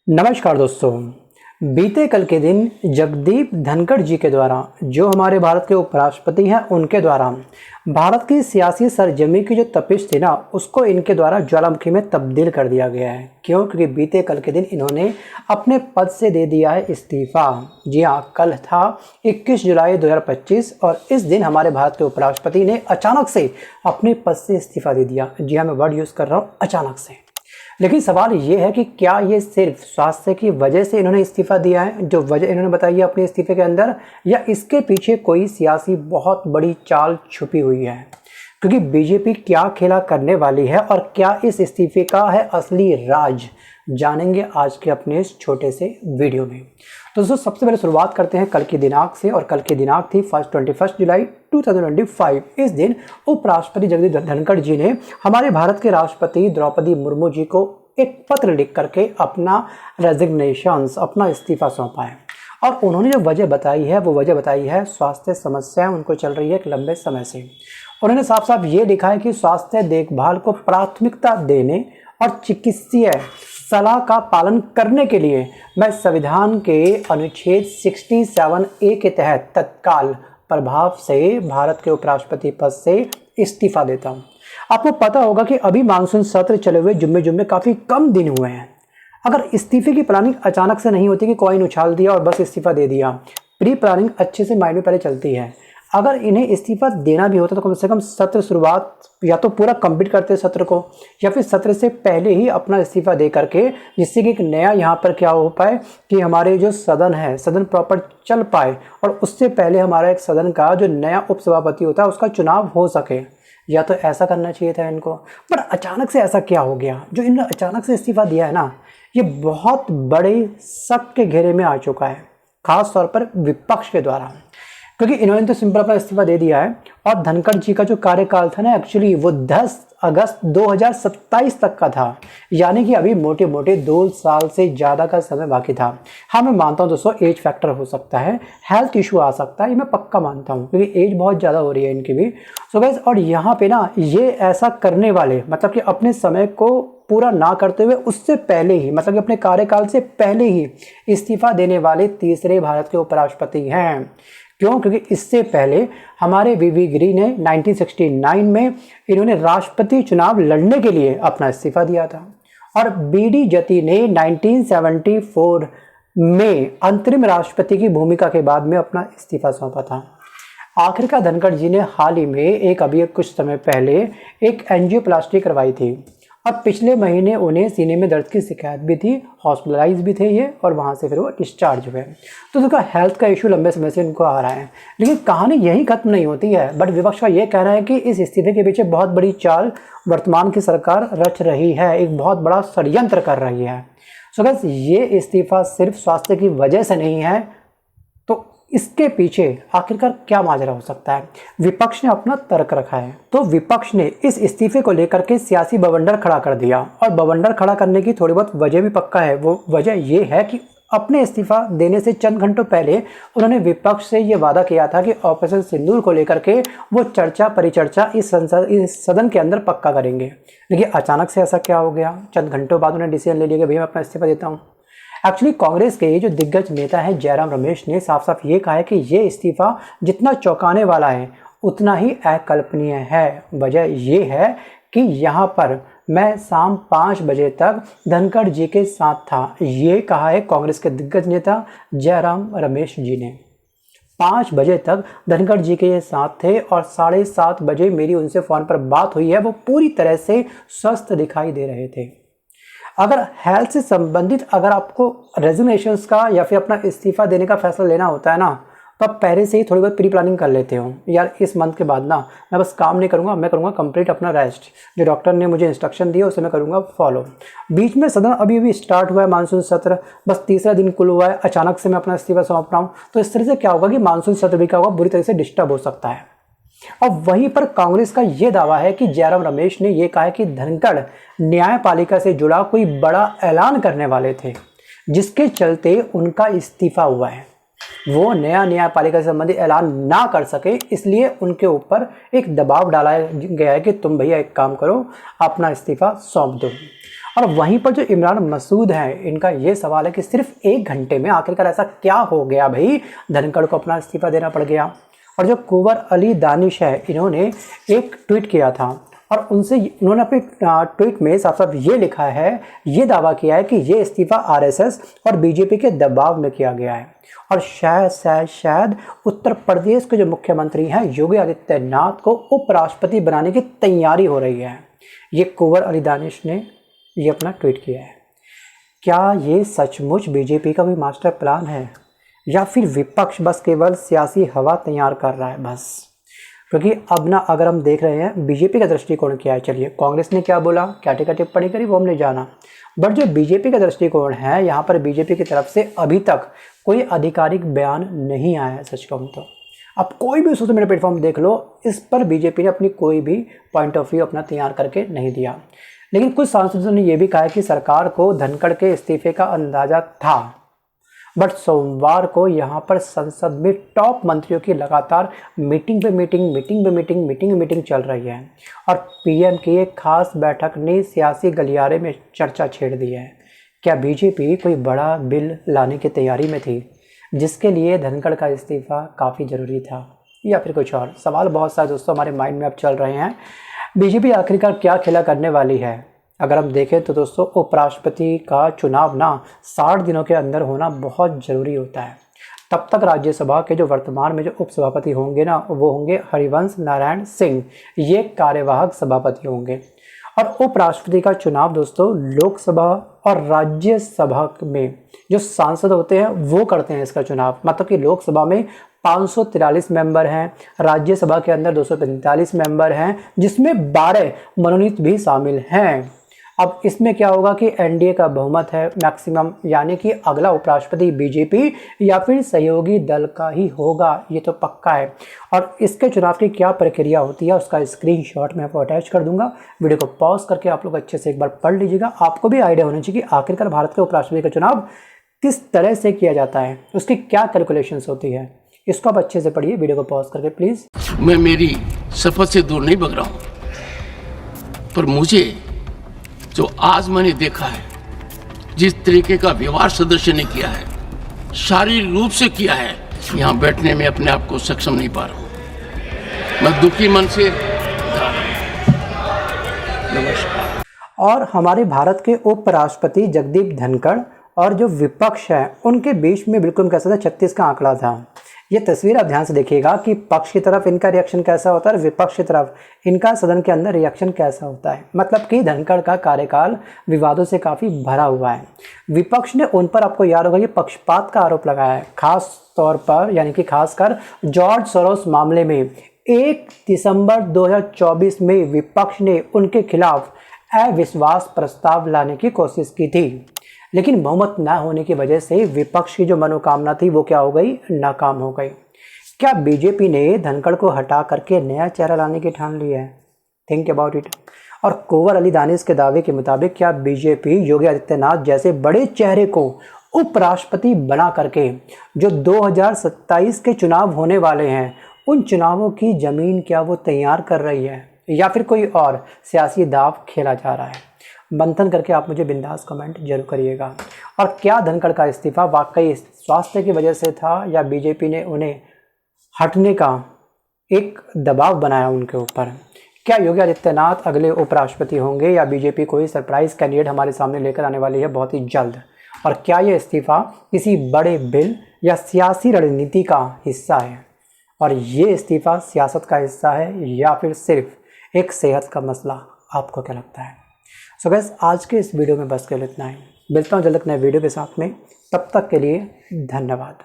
नमस्कार दोस्तों। बीते कल के दिन जगदीप धनखड़ जी के द्वारा, जो हमारे भारत के उपराष्ट्रपति हैं, उनके द्वारा भारत की सियासी सरजमी की जो तपिश थी ना, उसको इनके द्वारा ज्वालामुखी में तब्दील कर दिया गया है। क्यों? क्योंकि बीते कल के दिन इन्होंने अपने पद से दे दिया है इस्तीफा। जी हाँ, कल था 21 जुलाई 2025 और इस दिन हमारे भारत के उपराष्ट्रपति ने अचानक से अपने पद से इस्तीफा दे दिया। जी हाँ, मैं वर्ड यूज़ कर रहा हूँ, अचानक से। लेकिन सवाल ये है कि क्या ये सिर्फ स्वास्थ्य की वजह से इन्होंने इस्तीफा दिया है, जो वजह इन्होंने बताई है अपने इस्तीफे के अंदर, या इसके पीछे कोई सियासी बहुत बड़ी चाल छुपी हुई है? क्योंकि बीजेपी क्या खेला करने वाली है और क्या इस इस्तीफे का है असली राज, जानेंगे आज के अपने इस छोटे से वीडियो में। तो दोस्तों, सबसे पहले शुरुआत करते हैं कल की दिनांक से, और कल की दिनांक थी 21 जुलाई 2025। इस दिन उपराष्ट्रपति जगदीप धनखड़ जी ने हमारे भारत के राष्ट्रपति द्रौपदी मुर्मू जी को एक पत्र लिख करके अपना रेजिग्नेशन, अपना इस्तीफा सौंपा है। और उन्होंने जो वजह बताई है, वो वजह बताई है स्वास्थ्य समस्याएं उनको चल रही है एक लंबे समय से। उन्होंने साफ साफ ये लिखा है कि स्वास्थ्य देखभाल को प्राथमिकता देने और चिकित्सीय सलाह का पालन करने के लिए मैं संविधान के अनुच्छेद 67A के तहत तत्काल प्रभाव से भारत के उपराष्ट्रपति पद से इस्तीफा देता हूं। आपको पता होगा कि अभी मानसून सत्र चले हुए जुम्मे काफ़ी कम दिन हुए हैं। अगर इस्तीफे की प्लानिंग अचानक से नहीं होती कि कॉइन उछाल दिया और बस इस्तीफा दे दिया, प्री प्लानिंग अच्छे से माइंड में पहले चलती है। अगर इन्हें इस्तीफा देना भी होता तो कम से कम सत्र शुरुआत या तो पूरा कंप्लीट करते सत्र को, या फिर सत्र से पहले ही अपना इस्तीफा दे करके, जिससे कि एक नया यहाँ पर क्या हो पाए कि हमारे जो सदन है, सदन प्रॉपर चल पाए, और उससे पहले हमारा एक सदन का जो नया उपसभापति होता है उसका चुनाव हो सके। या तो ऐसा करना चाहिए था इनको, पर अचानक से ऐसा क्या हो गया जो इन्होंने अचानक से इस्तीफा दिया है ना, ये बहुत बड़े शक के घेरे में आ चुका है, खास तौर पर विपक्ष के द्वारा। क्योंकि इन्होंने तो सिंपल अपना इस्तीफा दे दिया है, और धनखड़ जी का जो कार्यकाल था ना, एक्चुअली वो 10 अगस्त 2027 तक का था, यानी कि अभी मोटे मोटे 2 साल से ज़्यादा का समय बाकी था। हाँ, मैं मानता हूँ दोस्तों, एज फैक्टर हो सकता है, हेल्थ इशू आ सकता है, ये मैं पक्का मानता हूँ, क्योंकि एज बहुत ज़्यादा हो रही है इनकी भी। सो गाइस, और यहाँ पे ना ये ऐसा करने वाले, मतलब कि अपने समय को पूरा ना करते हुए उससे पहले ही, मतलब कि अपने कार्यकाल से पहले ही इस्तीफा देने वाले तीसरे भारत के उपराष्ट्रपति हैं। क्यों? क्योंकि इससे पहले हमारे वीवी गिरी ने 1969 में इन्होंने राष्ट्रपति चुनाव लड़ने के लिए अपना इस्तीफा दिया था, और बीडी जती ने 1974 में अंतरिम राष्ट्रपति की भूमिका के बाद में अपना इस्तीफा सौंपा था। आखिरकार धनखड़ जी ने हाल ही में अभी कुछ समय पहले एक एंजियोप्लास्टी करवाई थी, और पिछले महीने उन्हें सीने में दर्द की शिकायत भी थी, हॉस्पिटलाइज भी थे ये, और वहाँ से फिर वो डिस्चार्ज हुए। तो उनका हेल्थ का इशू लंबे समय से इनको आ रहा है। लेकिन कहानी यही खत्म नहीं होती है, बट विपक्ष का ये कहना है कि इस इस्तीफे के पीछे बहुत बड़ी चाल वर्तमान की सरकार रच रही है, एक बहुत बड़ा षड्यंत्र कर रही है। सो गाइस, ये इस्तीफा सिर्फ स्वास्थ्य की वजह से नहीं है, तो इसके पीछे आखिरकार क्या माजरा हो सकता है? विपक्ष ने अपना तर्क रखा है। तो विपक्ष ने इस इस्तीफे को लेकर के सियासी बवंडर खड़ा कर दिया, और बवंडर खड़ा करने की थोड़ी बहुत वजह भी पक्का है। वो वजह ये है कि अपने इस्तीफा देने से चंद घंटों पहले उन्होंने विपक्ष से ये वादा किया था कि ऑपरेशन सिंदूर को लेकर के वो चर्चा परिचर्चा इस सदन के अंदर पक्का करेंगे। लेकिन अचानक से ऐसा क्या हो गया? चंद घंटों बाद उन्होंने डिसीजन ले लिया कि भैया मैं अपना इस्तीफा देता हूँ। एक्चुअली कांग्रेस के जो दिग्गज नेता है जयराम रमेश ने साफ साफ ये कहा है कि ये इस्तीफा जितना चौंकाने वाला है उतना ही अकल्पनीय है। वजह ये है कि यहाँ पर मैं शाम 5 बजे तक धनखड़ जी के साथ था, ये कहा है कांग्रेस के दिग्गज नेता जयराम रमेश जी ने। 5 बजे तक धनखड़ जी के साथ थे, और 7:30 बजे मेरी उनसे फ़ोन पर बात हुई है, वो पूरी तरह से स्वस्थ दिखाई दे रहे थे। अगर हेल्थ से संबंधित अगर आपको रेजिग्नेशंस का या फिर अपना इस्तीफा देने का फैसला लेना होता है ना, तो आप पहले से ही थोड़ी बहुत प्री प्लानिंग कर लेते हो। यार, इस मंथ के बाद ना मैं बस काम नहीं करूँगा, मैं करूँगा कंप्लीट अपना रेस्ट, जो डॉक्टर ने मुझे इंस्ट्रक्शन दिया उसे मैं करूँगा फॉलो। बीच में सदन अभी स्टार्ट हुआ है, मानसून सत्र बस तीसरा दिन खुल हुआ है, अचानक से मैं अपना इस्तीफा सौंप रहा हूँ। तो इस तरह से क्या होगा कि मानसून सत्र भी क्या होगा, बुरी तरह से डिस्टर्ब हो सकता है। और वहीं पर कांग्रेस का यह दावा है कि जयराम रमेश ने यह कहा है कि धनखड़ न्यायपालिका से जुड़ा कोई बड़ा ऐलान करने वाले थे, जिसके चलते उनका इस्तीफा हुआ है। वो न्यायपालिका से संबंधित ऐलान ना कर सके, इसलिए उनके ऊपर एक दबाव डाला गया है कि तुम भैया एक काम करो, अपना इस्तीफा सौंप दो। और वहीं पर जो इमरान मसूद हैं, इनका ये सवाल है कि सिर्फ 1 घंटे में आखिरकार ऐसा क्या हो गया भाई, धनखड़ को अपना इस्तीफा देना पड़ गया। और जो कुंवर अली दानिश है, इन्होंने एक ट्वीट किया था और उन्होंने अपने ट्वीट में साफ साफ ये लिखा है, ये दावा किया है कि ये इस्तीफा आरएसएस और बीजेपी के दबाव में किया गया है और शायद उत्तर प्रदेश के जो मुख्यमंत्री हैं योगी आदित्यनाथ को उपराष्ट्रपति बनाने की तैयारी हो रही है। ये कुंवर अली दानिश ने ये अपना ट्वीट किया है। क्या ये सचमुच बीजेपी का भी मास्टर प्लान है या फिर विपक्ष बस केवल सियासी हवा तैयार कर रहा है बस? क्योंकि अब ना अगर हम देख रहे हैं बीजेपी का दृष्टिकोण क्या है, चलिए कांग्रेस ने क्या बोला, क्या टीका टिप्पणी करी, वो हमने जाना, बट जो बीजेपी का दृष्टिकोण है, यहाँ पर बीजेपी की तरफ से अभी तक कोई आधिकारिक बयान नहीं आया है। सच कहूँ तो अब कोई भी सोशल मीडिया प्लेटफॉर्म देख लो, इस पर बीजेपी ने अपनी कोई भी पॉइंट ऑफ व्यू अपना तैयार करके नहीं दिया। लेकिन कुछ सांसदों ने यह भी कहा कि सरकार को धनखड़ के इस्तीफे का अंदाजा था, बट सोमवार को यहाँ पर संसद में टॉप मंत्रियों की लगातार मीटिंग पे मीटिंग चल रही है और पीएम की एक खास बैठक ने सियासी गलियारे में चर्चा छेड़ दी है। क्या बीजेपी कोई बड़ा बिल लाने की तैयारी में थी जिसके लिए धनखड़ का इस्तीफा काफ़ी ज़रूरी था, या फिर कुछ और? सवाल बहुत सारे दोस्तों हमारे माइंड में अब चल रहे हैं। बीजेपी आखिरकार क्या खेला करने वाली है? अगर हम देखें तो दोस्तों, उपराष्ट्रपति का चुनाव ना 60 दिनों के अंदर होना बहुत ज़रूरी होता है। तब तक राज्यसभा के जो वर्तमान में जो उपसभापति होंगे ना, वो होंगे हरिवंश नारायण सिंह, ये कार्यवाहक सभापति होंगे। और उपराष्ट्रपति का चुनाव दोस्तों लोकसभा और राज्यसभा में जो सांसद होते हैं वो करते हैं इसका चुनाव। मतलब कि लोकसभा में 543 मेंबर हैं, राज्यसभा के अंदर 245 मेंबर हैं, जिसमें 12 मनोनीत भी शामिल हैं। अब इसमें क्या होगा कि एनडीए का बहुमत है मैक्सिमम, यानी कि अगला उपराष्ट्रपति बीजेपी या फिर सहयोगी दल का ही होगा, ये तो पक्का है। और इसके चुनाव की क्या प्रक्रिया होती है उसका स्क्रीनशॉट मैं आपको अटैच कर दूंगा। वीडियो को पॉज करके आप लोग अच्छे से एक बार पढ़ लीजिएगा। आपको भी आइडिया होना चाहिए कि आखिरकार भारत के उपराष्ट्रपति का चुनाव किस तरह से किया जाता है, उसकी क्या कैलकुलेशंस होती है। इसको आप अच्छे से पढ़िए, वीडियो को पॉज करके प्लीज। मैं मेरी शपथ से दूर नहीं भग रहा हूं, पर मुझे जो आज मैंने देखा है, जिस तरीके का व्यवहार सदस्य ने किया है, शारीरिक रूप से किया है, यहाँ बैठने में अपने आप को सक्षम नहीं पा रहा हूं। मैं दुखी मन से नमस्कार। और हमारे भारत के उपराष्ट्रपति जगदीप धनखड़ और जो विपक्ष है उनके बीच में बिल्कुल कह सकते हैं 36 का आंकड़ा था। ये तस्वीर आप ध्यान से देखिएगा कि पक्ष की तरफ इनका रिएक्शन कैसा होता है और विपक्ष की तरफ इनका सदन के अंदर रिएक्शन कैसा होता है। मतलब कि धनखड़ का कार्यकाल विवादों से काफ़ी भरा हुआ है। विपक्ष ने उन पर, आपको याद होगा, ये पक्षपात का आरोप लगाया है, खास तौर पर यानी कि खासकर जॉर्ज सोरोस मामले में। 1 दिसंबर 2024 में विपक्ष ने उनके खिलाफ अविश्वास प्रस्ताव लाने की कोशिश की थी, लेकिन बहुमत न होने की वजह से विपक्ष की जो मनोकामना थी वो क्या हो गई, नाकाम हो गई। क्या बीजेपी ने धनखड़ को हटा करके नया चेहरा लाने की ठान ली है? Think about it. और कुंवर अली दानिश के दावे के मुताबिक क्या बीजेपी योगी आदित्यनाथ जैसे बड़े चेहरे को उपराष्ट्रपति बना करके जो 2027 के चुनाव होने वाले हैं, उन चुनावों की जमीन क्या वो तैयार कर रही है या फिर कोई और सियासी दाव खेला जा रहा है? मंथन करके आप मुझे बिंदास कमेंट जरूर करिएगा। और क्या धनखड़ का इस्तीफा वाकई स्वास्थ्य की वजह से था या बीजेपी ने उन्हें हटने का एक दबाव बनाया उनके ऊपर? क्या योगी आदित्यनाथ अगले उपराष्ट्रपति होंगे या बीजेपी कोई सरप्राइज कैंडिडेट हमारे सामने लेकर आने वाली है बहुत ही जल्द? और क्या ये इस्तीफा किसी बड़े बिल या सियासी रणनीति का हिस्सा है? और ये इस्तीफा सियासत का हिस्सा है या फिर सिर्फ एक सेहत का मसला? आपको क्या लगता है? सो गाइस, आज के इस वीडियो में बस केवल इतना ही। मिलता हूँ जल्द एक नए वीडियो के साथ में, तब तक के लिए धन्यवाद।